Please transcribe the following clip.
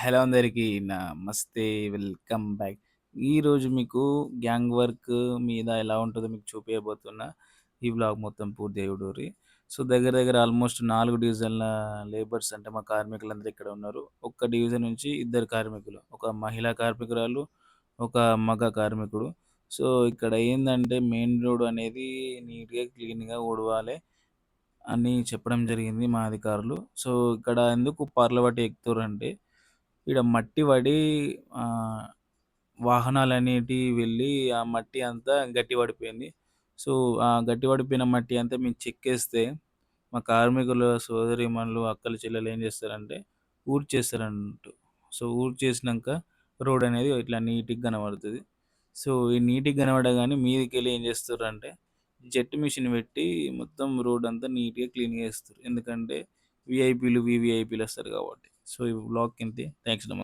Hello అందరికీ నమస్తే. Welcome back. ఈరోజు మీకు గ్యాంగ్ వర్క్ మీద ఎలా ఉంటదో మీకు చూపియబోతున్నా. ఈ వ్లాగ్ మొత్తం పూర్తిగా చూడుర్రి. సో, దగ్గర దగ్గర ఆల్మోస్ట్ 4 డివిజన్‌ల లేబర్స్ అంటే మా కార్మికులందరూ ఇక్కడ ఉన్నారు. ఒక్క డివిజన్ నుంచి ఇద్దరు కార్మికులు. ఒక మహిళా కార్మికురాలు, ఒక మగ కార్మికుడు. సో, ఇక్కడ ఏందంటే మెయిన్ రోడ్ అనేది నీట్‌గా, క్లీన్‌గా ఊడవాలే అని చెప్పడం జరిగింది మా అధికారులు. సో, ఇక్కడ ఎందుకు పర్లబట్టి ఎక్కుతుర్రంటే ఈడ మట్టి పడి ఆహ్, వాహనాలనేటివి వెళ్ళి ఆ మట్టి అంతా గట్టి పడిపోయింది. సో, ఆ గట్టి పడిపోయిన మట్టి అంతా మేము చెక్కేస్తే, మా కార్మికుల సోదరీమణులు, అక్కలు, చెల్లెలు ఏం చేస్తారంటే ఊడ్చేస్తారన్నట్టు. సో, ఊడ్చేసినంక రోడ్ అనేది ఇట్లా నీట్‌గా కనబడుతది. సో, ఈ నీట్‌గా కనబడగానే మీదికెళ్ళి ఏం చేస్తుర్రంటే జెట్ మిషన్ పెట్టి మొత్తం రోడ్ అంతా నీట్‌గా క్లీన్‌గా చేస్తుర్రు. ఎందుకంటే వీఐపీలు, వీవీఐపీలు వస్తారు కాబట్టి. సో, ఈ వ్లాగ్‌కి ఇంతే. థాంక్స్ నమస్తే.